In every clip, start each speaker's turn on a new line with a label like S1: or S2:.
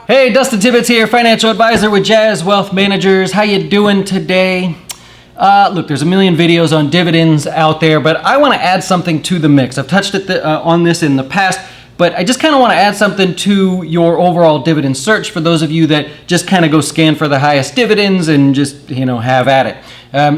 S1: Hey, Dustin Tibbetts here, financial advisor with Jazz Wealth Managers. How you doing today? Look, there's a million videos on dividends out there, but I want to add something to the mix. I've touched on this in the past, but I just kind of want to add something to your overall dividend search for those of you that just kind of go scan for the highest dividends and just, have at it.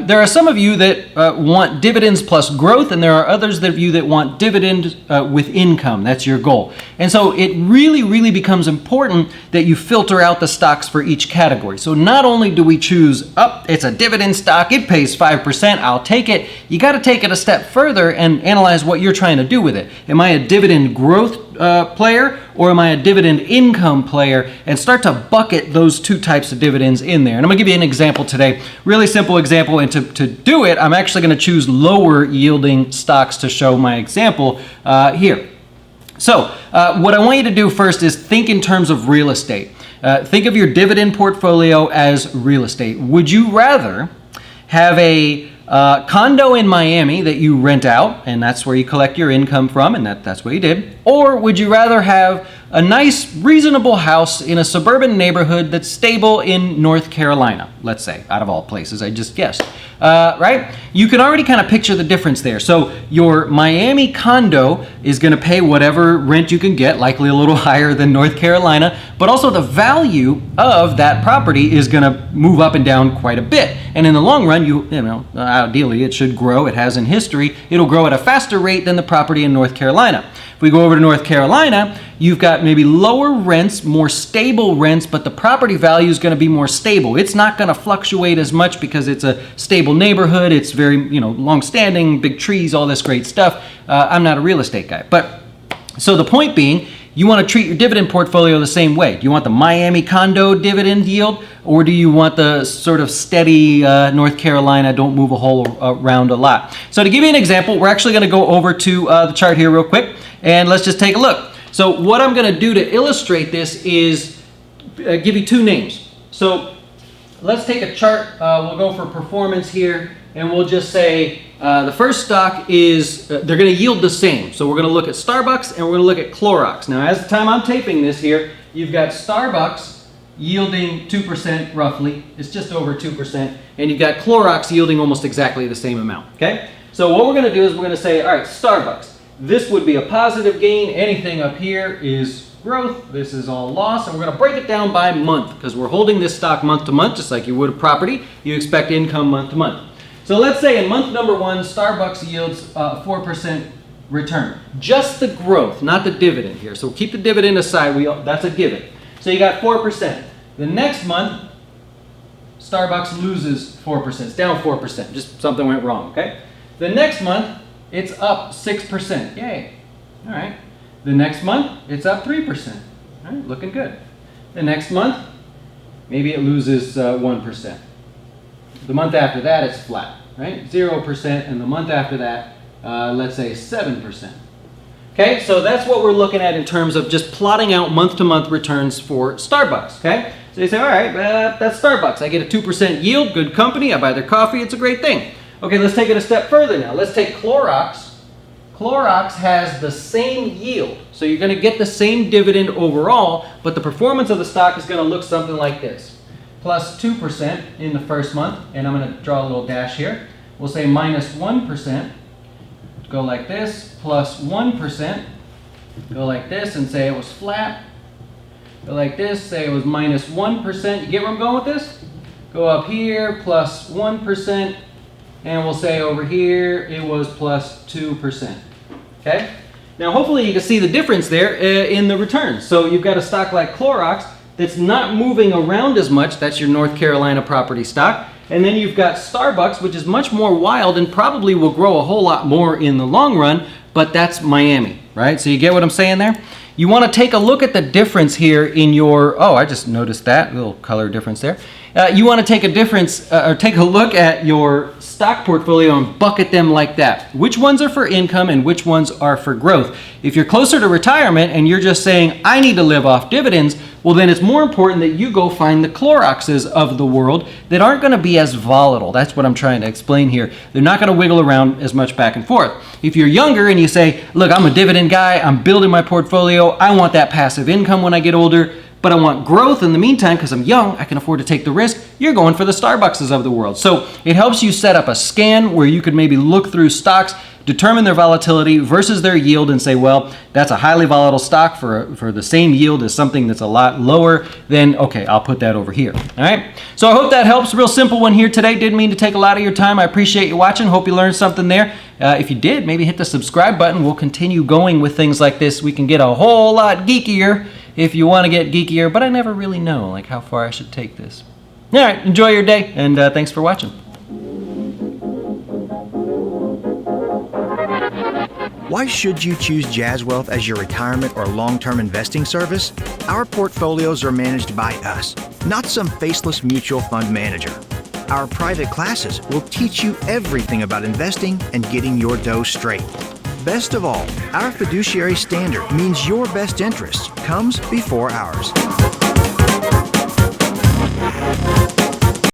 S1: There are some of you that want dividends plus growth, and there are others of you that want dividend with income. That's your goal. And so it really becomes important that you filter out the stocks for each category. So not only do we choose, it's a dividend stock, it pays 5%, I'll take it. You got to take it a step further and analyze what you're trying to do with it. Am I a dividend growth player, or am I a dividend income player, and start to bucket those two types of dividends in there. And I'm going to give you an example today, really simple example, and to do it, I'm actually going to choose lower yielding stocks to show my example here. So what I want you to do first is think in terms of real estate. Think of your dividend portfolio as real estate. Would you rather have a condo in Miami that you rent out, and that's where you collect your income from, and that's what you did? Or would you rather have a nice, reasonable house in a suburban neighborhood that's stable in North Carolina, let's say, out of all places, I just guessed, right? You can already kind of picture the difference there. So your Miami condo is going to pay whatever rent you can get, likely a little higher than North Carolina, but also the value of that property is going to move up and down quite a bit. And in the long run, ideally it should grow. It has in history. It'll grow at a faster rate than the property in North Carolina. If we go over to North Carolina, you've got maybe lower rents, more stable rents, but the property value is going to be more stable. It's not going to fluctuate as much because it's a stable neighborhood. It's very, long-standing, big trees, all this great stuff. I'm not a real estate guy. But so the point being, you want to treat your dividend portfolio the same way. Do you want the Miami condo dividend yield, or do you want the sort of steady North Carolina, don't move a whole around a lot? So to give you an example, we're actually going to go over to the chart here real quick, and let's just take a look. So what I'm going to do to illustrate this is give you two names. So let's take a chart. We'll go for performance here, and we'll just say the first stock is, they're going to yield the same. So we're going to look at Starbucks and we're going to look at Clorox. Now, as the time I'm taping this here, you've got Starbucks yielding 2% roughly. It's just over 2%. And you've got Clorox yielding almost exactly the same amount. Okay? So what we're going to do is we're going to say, all right, Starbucks, this would be a positive gain. Anything up here is growth. This is all loss. And we're going to break it down by month because we're holding this stock month to month, just like you would a property. You expect income month to month. So let's say in month number 1, Starbucks yields 4% return. Just the growth, not the dividend here. So keep the dividend aside. That's a given. So you got 4%. The next month, Starbucks loses 4%. It's down 4%. Just something went wrong, okay? The next month, it's up 6%. Yay. All right. The next month, it's up 3%. All right, looking good. The next month, maybe it loses 1%. The month after that, it's flat, right? 0%, and the month after that, let's say 7%. Okay, so that's what we're looking at in terms of just plotting out month-to-month returns for Starbucks, okay? So you say, all right, that's Starbucks. I get a 2% yield, good company, I buy their coffee, it's a great thing. Okay, let's take it a step further now. Let's take Clorox. Clorox has the same yield, so you're going to get the same dividend overall, but the performance of the stock is going to look something like this. Plus 2% in the first month, and I'm going to draw a little dash here. We'll say minus 1%, go like this, plus 1%, go like this, and say it was flat. Go like this, say it was minus 1%. You get where I'm going with this? Go up here, plus 1%, and we'll say over here it was plus 2%. Okay? Now hopefully you can see the difference there in the returns. So you've got a stock like Clorox that's not moving around as much. That's your North Carolina property stock. And then you've got Starbucks, which is much more wild and probably will grow a whole lot more in the long run, but that's Miami, right? So you get what I'm saying there? You want to take a look at the difference here in your, I just noticed that, little color difference there. You want to take a look at your stock portfolio and bucket them like that. Which ones are for income and which ones are for growth? If you're closer to retirement and you're just saying, I need to live off dividends, well then it's more important that you go find the Cloroxes of the world that aren't going to be as volatile. That's what I'm trying to explain here. They're not going to wiggle around as much back and forth. If you're younger and you say, look, I'm a dividend guy, I'm building my portfolio, I want that passive income when I get older, but I want growth in the meantime because I'm young, I can afford to take the risk, you're going for the Starbuckses of the world. So it helps you set up a scan where you could maybe look through stocks, determine their volatility versus their yield and say, well, that's a highly volatile stock for the same yield as something that's a lot lower, then okay, I'll put that over here. All right. So I hope that helps. Real simple one here today. Didn't mean to take a lot of your time. I appreciate you watching. Hope you learned something there. If you did, maybe hit the subscribe button. We'll continue going with things like this. We can get a whole lot geekier if you want to get geekier, but I never really know like how far I should take this. All right. Enjoy your day, and thanks for watching.
S2: Why should you choose Jazz Wealth as your retirement or long-term investing service? Our portfolios are managed by us, not some faceless mutual fund manager. Our private classes will teach you everything about investing and getting your dough straight. Best of all, our fiduciary standard means your best interest comes before ours.